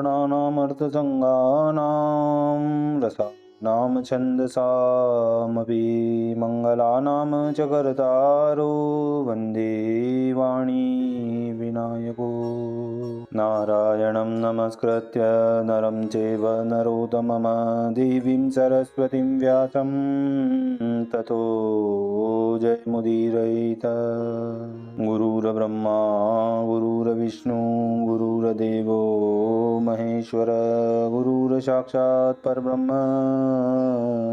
वर्णानामर्थसङ्गानां रसानां छन्दसामपि मङ्गलानां च कर्तारो वन्दे वाणी विनायको। नारायणं नमस्कृत्य नरं चैव नरोत्तमं देवीं सरस्वतीं व्यासं ततो जयमुदीरयेत्। गुरुर्ब्रह्मा गुरुर्विष्णु गुरुर्देवो महेश्वर गुरुर्साक्षात् परब्रह्म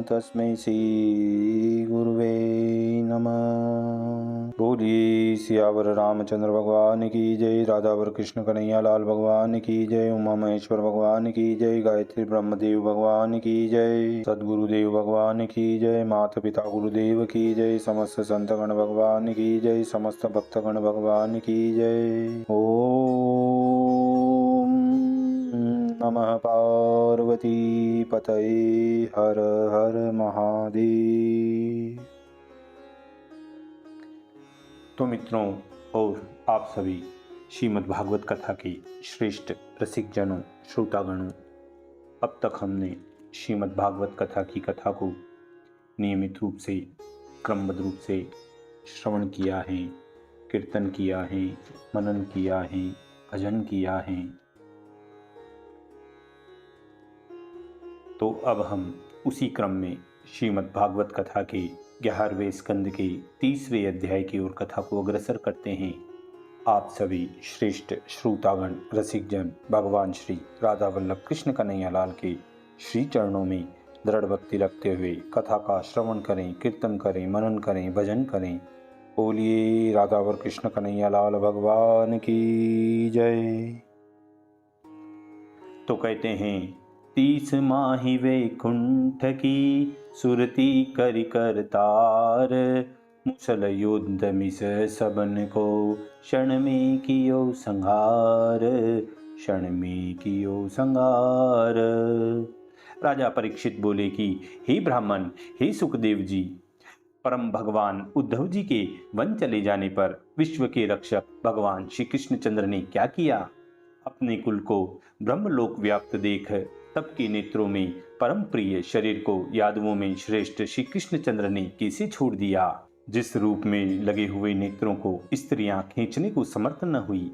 तस्मै श्री गुरुवे नमः। बोलिए सियावर रामचंद्र भगवान की जय, राधावर कृष्ण कन्हैया लाल भगवान की जय, उमा महेश्वर भगवान की जय, गायत्री ब्रह्मदेव भगवान की जय, सदगुरुदेव भगवान की जय, माता पिता गुरुदेव की जय, समस्त संतगण भगवान की जय, समस्त भक्तगण भगवान की जय। ओम नमः पार्वती पतये हर हर महादेव। तो मित्रों और आप सभी श्रीमद् भागवत कथा के श्रेष्ठ रसिक जनों, श्रोतागणों, अब तक हमने श्रीमद् भागवत कथा की कथा को नियमित रूप से क्रमबद्ध रूप से श्रवण किया है, कीर्तन किया है, मनन किया है, भजन किया है। तो अब हम उसी क्रम में श्रीमद् भागवत कथा के 11वें स्कंद के 30वें अध्याय की ओर कथा को अग्रसर करते हैं। आप सभी श्रेष्ठ श्रोतागण रसिकजन भगवान श्री राधा वल्लभ कृष्ण कन्हैया लाल के श्री चरणों में दृढ़ भक्ति रखते हुए कथा का श्रवण करें, कीर्तन करें, मनन करें, भजन करें। बोलिए राधावर कृष्ण कन्हैया लाल भगवान की जय। तो कहते हैं 30 माही वैकुंठ की सुरती करि करतार, मुसल युद्ध मिस सबन को क्षण में कियो संहार, क्षण में कियो संहार। राजा परीक्षित बोले कि हे ब्राह्मण, हे सुखदेव जी, परम भगवान उद्धव जी के वन चले जाने पर विश्व के रक्षक भगवान श्री कृष्णचंद्र ने क्या किया? अपने कुल को ब्रह्मलोक व्याप्त देख सबके नेत्रों में परम प्रिय शरीर को यादवों में श्रेष्ठ श्री कृष्णचंद्र ने कैसे छोड़ दिया? जिस रूप में लगे हुए नेत्रों को स्त्रियां खींचने को समर्थ न हुई,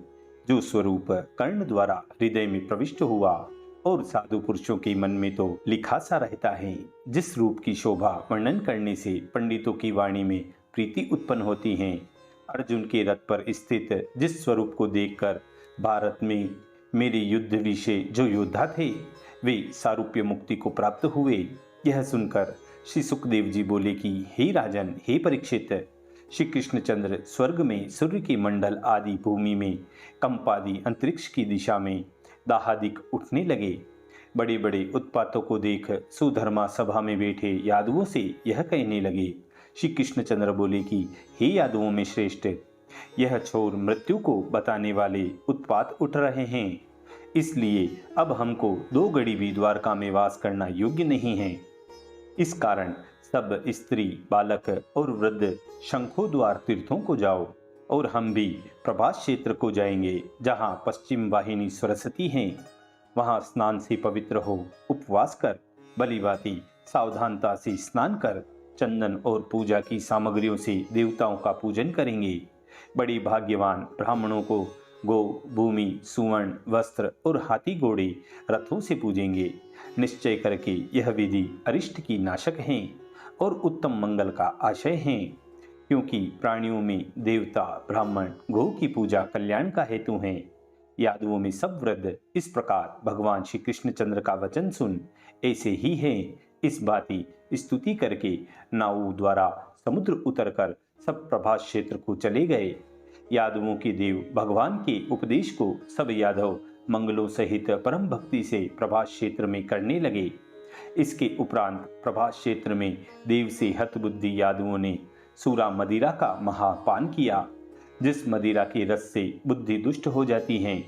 जो स्वरूप कर्ण द्वारा हृदय में प्रविष्ट हुआ और साधु पुरुषों के मन में तो लिखा सा रहता है, जिस रूप की शोभा वर्णन करने से पंडितों की वाणी में प्रीति उत्पन्न होती है, अर्जुन के रथ पर स्थित जिस स्वरूप को देखकर भारत में मेरे युद्ध विषय जो योद्धा थे वे सारूप्य मुक्ति को प्राप्त हुए, यह सुनकर श्री सुखदेव जी बोले कि हे राजन, हे परीक्षित, श्री कृष्णचंद्र स्वर्ग में सूर्य के मंडल आदि भूमि में कंपादि अंतरिक्ष की दिशा में दाहादिक उठने लगे। बड़े बड़े उत्पातों को देख सुधर्मा सभा में बैठे यादवों से यह कहने लगे। श्री कृष्णचंद्र बोले कि हे यादवों में श्रेष्ठ, यह छोर मृत्यु को बताने वाले उत्पात उठ रहे हैं, इसलिए अब हमको 2 घड़ी भी द्वारका में वास करना योग्य नहीं है। इस कारण सब स्त्री, बालक और वृद्ध शंखों द्वार तीर्थों को जाओ और हम भी प्रभास क्षेत्र को जाएंगे, जहाँ पश्चिम वाहिनी सरस्वती हैं। वहाँ स्नान से पवित्र हो उपवास कर भलीभांति सावधानता से स्नान कर चंदन और पूजा की सामग्रियों से देवताओं का पूजन करेंगे। बड़े भाग्यवान ब्राह्मणों को गो, भूमि, सुवर्ण, वस्त्र और हाथी घोड़े रथों से पूजेंगे। निश्चय करके यह विधि अरिष्ट की नाशक है और उत्तम मंगल का आशय है, क्योंकि प्राणियों में देवता, ब्राह्मण, गौ की पूजा कल्याण का हेतु है। यादवों में सब वृद्ध इस प्रकार भगवान श्री कृष्णचंद्र का वचन सुन ऐसे ही है इस बाती स्तुति करके नाव द्वारा समुद्र उतरकर सब प्रभास क्षेत्र को चले गए। यादवों के देव भगवान के उपदेश को सब यादव मंगलों सहित परम भक्ति से प्रभास क्षेत्र में करने लगे। इसके उपरांत प्रभास क्षेत्र में देव से हतबुद्धि यादवों ने सूरा मदिरा का महापान किया, जिस मदिरा के रस से बुद्धि दुष्ट हो जाती है।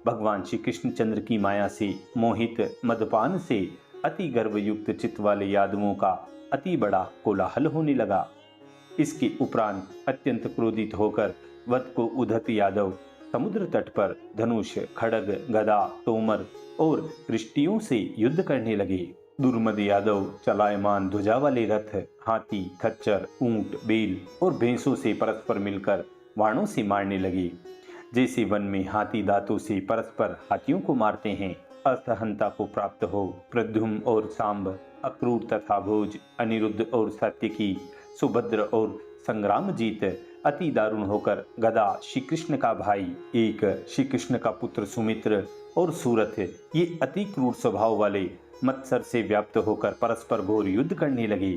भगवान श्री कृष्णचंद्र की माया से मोहित मदपान से अति गर्वयुक्त चित्त वाले यादवों का अति बड़ा कोलाहल होने लगा। इसके उपरांत अत्यंत क्रोधित होकर वध को उद्धत यादव समुद्र तट पर धनुष, खड़ग, गदा, तोमर और कृष्टियों से युद्ध करने लगे। दुर्मद यादव चलायमान ध्वजा वाले रथ, हाथी, खच्चर, ऊंट, बेल और भैंसों से परस्पर मिलकर बाणों से मारने लगे। जैसे वन में हाथी दांतों से परस्पर हाथियों को मारते हैं, असहनता को प्राप्त हो प्रद्युम्न और सांब, अक्रूर तथा भोज, अनिरुद्ध और सात्यकी, सुभद्र और संग्रामजीत अति दारुण होकर गदा श्री कृष्ण का भाई, एक श्री कृष्ण का पुत्र सुमित्र और सूरथ, ये अति क्रूर स्वभाव वाले मत्सर से व्याप्त होकर परस्पर घोर युद्ध करने लगे।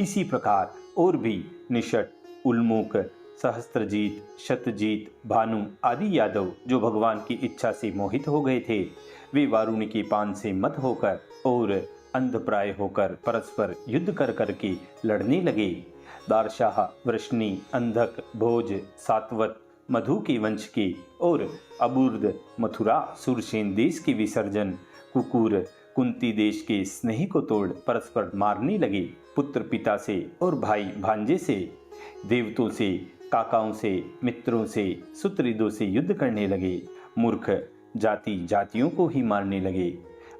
इसी प्रकार और भी निषट, उल्मूक, सहस्त्रजीत, शतजीत, भानु आदि यादव जो भगवान की इच्छा से मोहित हो गए थे, वे वारुणी के पान से मत होकर और अंधप्राय होकर परस्पर युद्ध कर करके लड़ने लगे। दारशाह, वृष्णि, अंधक, भोज, सातवत, मधु के वंश के और अबुर्द, मथुरा, सुरसेन देश के विसर्जन, कुकुर, कुंती देश के स्नेही को तोड़ परस्पर मारने लगे। पुत्र पिता से और भाई भांजे से, देवतों से, काकाओं से, मित्रों से, सुतरिदों से युद्ध करने लगे। मूर्ख जाति जातियों को ही मारने लगे।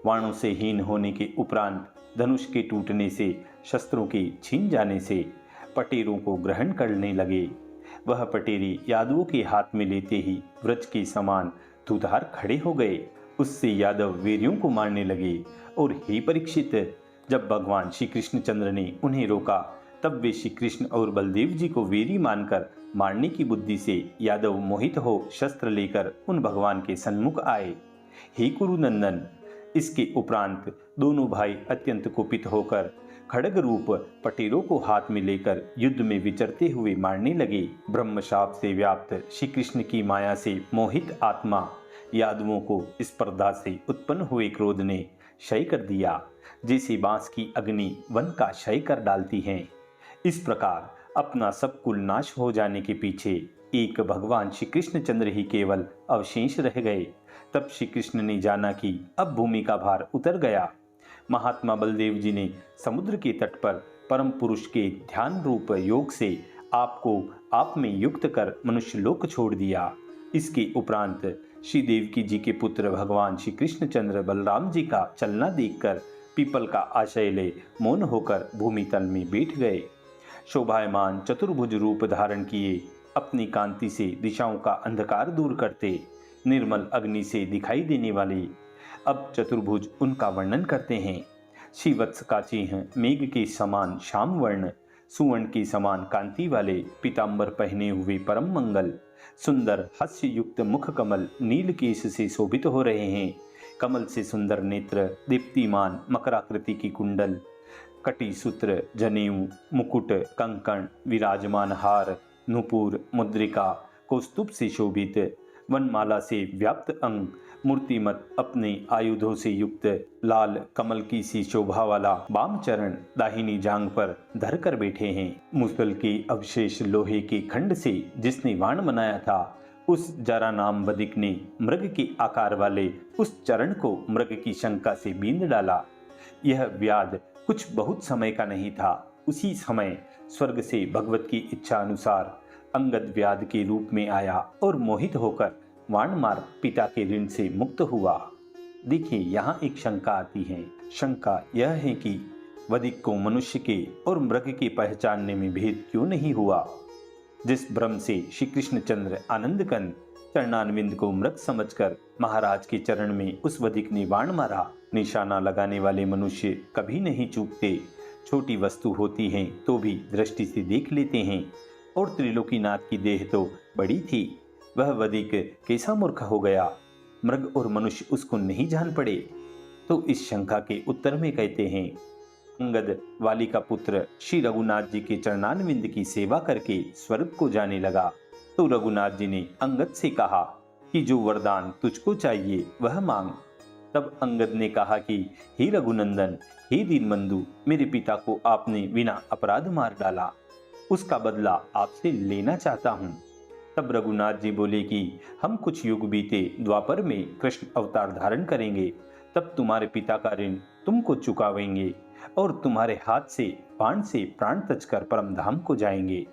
वाणों से हीन होने के उपरांत, धनुष के टूटने से, शस्त्रों के छीन जाने से पटेरों को ग्रहण करने लगे। वह पटेरी यादवों के हाथ में लेते ही वृक्ष के समान धुधार खड़े हो गए। उससे यादव वीरियों को मारने लगे। और हे परीक्षित, जब भगवान श्री कृष्णचंद्र ने उन्हें रोका, तब वे श्री कृष्ण और बलदेव जी को वीरी मानकर मारने की बुद्धि से यादव मोहित हो शस्त्र लेकर उन भगवान के सन्मुख आए। हे कुरुनंदन, इसके उपरांत दोनों भाई अत्यंत कुपित होकर खड्ग रूप पटेरों को हाथ में लेकर युद्ध में विचरते हुए मारने लगे। ब्रह्मशाप से व्याप्त श्री कृष्ण की माया से मोहित आत्मा यादवों को स्पर्धा से उत्पन्न हुए क्रोध ने क्षय कर दिया, जैसे बांस की अग्नि वन का क्षय कर डालती है। इस प्रकार अपना सब कुल नाश हो जाने के पीछे एक भगवान श्री कृष्णचंद्र ही केवल अवशेष रह गए। तब श्री कृष्ण ने जाना कि अब भूमि का भार उतर गया। महात्मा बलदेव जी ने समुद्र के तट पर परम पुरुष के ध्यान रूप योग से आपको आप में युक्त कर मनुष्य लोक छोड़ दिया। इसके उपरांत श्री देवकी जी के पुत्र भगवान श्री कृष्णचंद्र बलराम जी का चलना देखकर पीपल का आश्रय ले मौन होकर भूमि तल में बैठ गए। शोभायमान चतुर्भुज रूप धारण किए, अपनी कांति से दिशाओं का अंधकार दूर करते, निर्मल अग्नि से दिखाई देने वाले। अब चतुर्भुज उनका वर्णन करते हैं। श्रीवत्स का चिन्ह मेघ के समान श्याम वर्ण, सुवर्ण के समान कांति वाले, पीतांबर पहने हुए परम मंगल, सुंदर हास्य युक्त मुख कमल नील केश से शोभित हो रहे हैं। कमल से सुंदर नेत्र, दीप्तिमान मकराकृति की कुंडल, कटी सूत्र, जनेऊ, मुकुट, कंकण, विराजमान हार, नुपुर, मुद्रिका, कौस्तुभ से शोभित, वनमाला से व्याप्त अंग, मूर्तिमत अपने आयुधों से युक्त, लाल कमल की सी शोभा वाला वाम चरण दाहिनी जांग पर धर कर बैठे हैं। मुसल के अवशेष लोहे के खंड से जिसने वाण बनाया था, उस जरा नाम वदिक ने मृग के आकार वाले उस चरण को मृग की शंका से बींद डाला। यह व्याध कुछ बहुत समय का नहीं था। उसी समय स्वर्ग से भगवत की इच्छा अनुसार अंगद व्याध के रूप में आया और मोहित होकर वाण मार पिता के ऋण से मुक्त हुआ। देखिए, यहाँ एक शंका आती है। शंका यह है कि वदिक को मनुष्य के और मृग के पहचानने में भेद क्यों नहीं हुआ। जिस भ्रम से श्री कृष्णचंद्र आनंद कंद चरणानविंद को मृग समझकर महाराज के चरण में उस वदिक ने वाण मारा। निशाना लगाने वाले मनुष्य कभी नहीं चूकते। छोटी वस्तु होती है तो भी दृष्टि से देख लेते हैं, और त्रिलोकीनाथ की देह तो बड़ी थी। वह वदिक कैसा मूर्ख हो गया, मृग और मनुष्य उसको नहीं जान पड़े। तो इस शंका के उत्तर में कहते हैं, अंगद वाली का पुत्र श्री रघुनाथ जी के चरणानविंद की सेवा करके स्वर्ग को जाने लगा। तो रघुनाथ जी ने अंगद से कहा कि जो वरदान तुझको चाहिए वह मांग। तब अंगद ने कहा कि हे रघुनंदन, हे दीनबंधु, मेरे पिता को आपने बिना अपराध मार डाला, उसका बदला आपसे लेना चाहता हूँ। तब रघुनाथ जी बोले कि हम कुछ युग बीते द्वापर में कृष्ण अवतार धारण करेंगे, तब तुम्हारे पिता का ऋण तुमको चुकावेंगे और तुम्हारे हाथ से बाण से प्राण तजकर परम धाम को जाएंगे।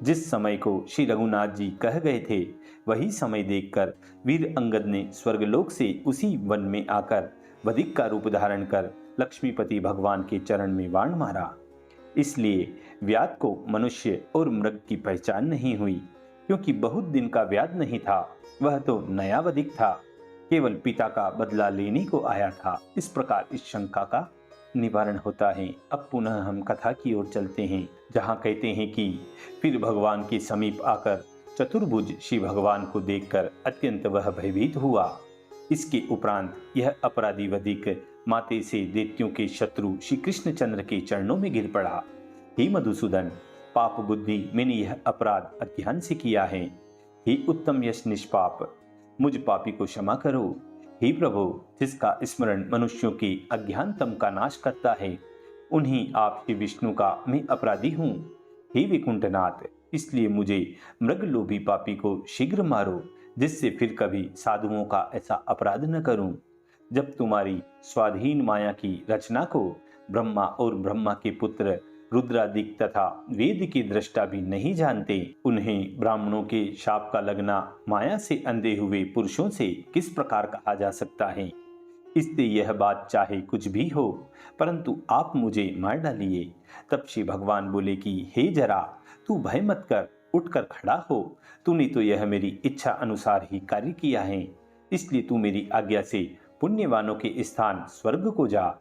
जिस समय को श्री रघुनाथ जी कह गए थे, वही समय देखकर वीर अंगद ने स्वर्गलोक से उसी वन में आकर वधिक का रूप धारण कर लक्ष्मीपति भगवान के चरण में बाण मारा। इसलिए व्याध को मनुष्य और मृग की पहचान नहीं हुई, क्योंकि बहुत दिन का व्याध नहीं था, वह तो नया वधिक था, केवल पिता का बदला लेने को आया था। इस प्रकार इस शंका का निवारण होता है। अब पुनः हम कथा की ओर चलते हैं, जहाँ कहते हैं कि फिर भगवान के समीप आकर चतुर्भुज श्री भगवान को देखकर अत्यंत वह भयभीत हुआ। इसके उपरांत यह अपराधी वधिक माते से दैत्यों के शत्रु श्री कृष्णचंद्र के चरणों में गिर पड़ा। हे मधुसूदन, पाप बुद्धि मैंने यह अपराध अज्ञान से किया है। हे उत्तम यश निष्पाप, मुझ पापी को क्षमा करो। हे प्रभु, जिसका स्मरण मनुष्यों के अज्ञानतम का नाश करता है, उन्हीं आप श्री विष्णु का मैं अपराधी हूँ। हे विकुंठनाथ, इसलिए मुझे मृगलोभी पापी को शीघ्र मारो, जिससे फिर कभी साधुओं का ऐसा अपराध न करूं। जब तुम्हारी स्वाधीन माया की रचना को ब्रह्मा और ब्रह्मा के पुत्र रुद्रादिक तथा वेद के दृष्टा भी नहीं जानते, उन्हें ब्राह्मणों के शाप का लगना माया से अंधे हुए पुरुषों से किस प्रकार कहा जा सकता है। इससे यह बात चाहे कुछ भी हो, परंतु आप मुझे मार डालिए। तब श्री भगवान बोले कि हे जरा, तू भय मत कर, उठकर खड़ा हो। तूने तो यह मेरी इच्छा अनुसार ही कार्य किया है, इसलिए तू मेरी आज्ञा से पुण्यवानों के स्थान स्वर्ग को जा।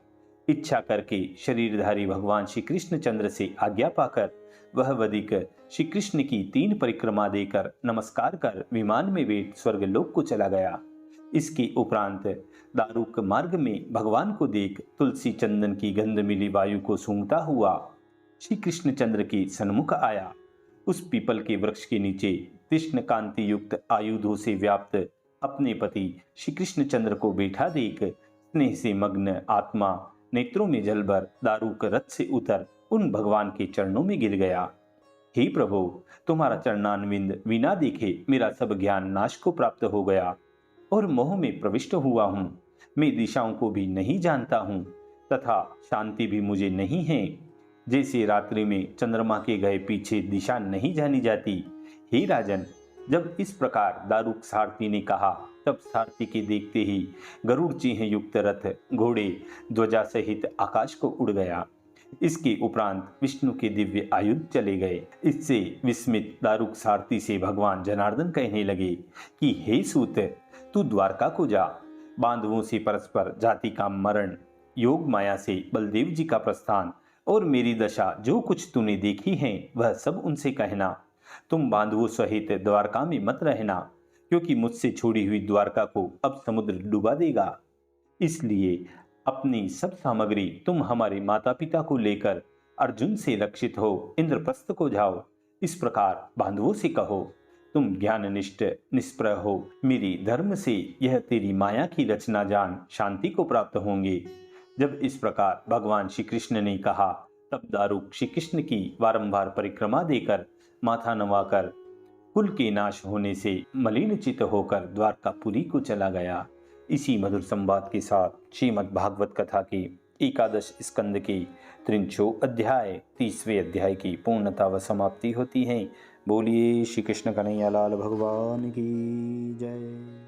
इच्छा करके शरीरधारी भगवान श्री कृष्णचंद्र से आज्ञा पाकर वह वधिक श्री कृष्ण की 3 परिक्रमा देकर नमस्कार कर विमान में बैठ स्वर्गलोक को चला गया। इसके उपरांत दारुक मार्ग में भगवान को देख तुलसी चंदन की गंध मिली वायु को सूंघता हुआ श्री कृष्णचंद्र के सन्मुख आया। उस पीपल के वृक्ष के नीचे कृष्ण कांति युक्त आयुधों से व्याप्त अपने पति श्री कृष्णचंद्र को बैठा देख स्नेह से मग्न आत्मा नेत्रों में जल भर दारुक रथ से उतर उन भगवान के चरणों में गिर गया। हे प्रभु, तुम्हारा चरणानविंद बिना देखे मेरा सब ज्ञान नाश को प्राप्त हो गया और मोह में प्रविष्ट हुआ हूँ। मैं दिशाओं को भी नहीं जानता हूँ तथा शांति भी मुझे नहीं है। जैसे रात्रि में चंद्रमा के गए पीछे दिशा नहीं जानी जाती। हे राजन, जब इस प्रकार दारुक सारथी ने कहा, तब सारथी के देखते ही गरुड़ चिन्ह युक्त रथ घोड़े ध्वजा सहित आकाश को उड़ गया। इसके उपरांत विष्णु के दिव्य आयुध चले गए। इससे विस्मित दारुक सारथी से भगवान जनार्दन कहने लगे कि हे सूत, तू द्वारका को जा। बांधवों से परस्पर जाति का मरण, योग माया से बलदेव जी का प्रस्थान और मेरी दशा जो कुछ तूने देखी है वह सब उनसे कहना। तुम बांधवों सहित द्वारका में मत रहना, क्योंकि मुझसे छोड़ी हुई द्वारका को अब समुद्र डुबा देगा। इसलिए अपनी सब सामग्री तुम हमारे माता पिता को लेकर अर्जुन से रक्षित हो इंद्रप्रस्थ को जाओ। इस प्रकार बांधवों से कहो, तुम ज्ञाननिष्ठ निष्प्रह हो, मेरी धर्म से यह तेरी माया की रचना जान शांति को प्राप्त होंगे। जब इस प्रकार भगवान श्री कृष्ण ने कहा, तब दारुक श्री कृष्ण की बारंबार परिक्रमा देकर माथा नवाकर कुल के नाश होने से मलिन चित्त होकर द्वारकापुरी को चला गया। इसी मधुर संवाद के साथ श्रीमद् भागवत कथा के 11 स्कंद के 3 अध्याय 30वें अध्याय की पूर्णता व समाप्ति होती है। बोलिए श्री कृष्ण कन्हैया लाल भगवान की जय।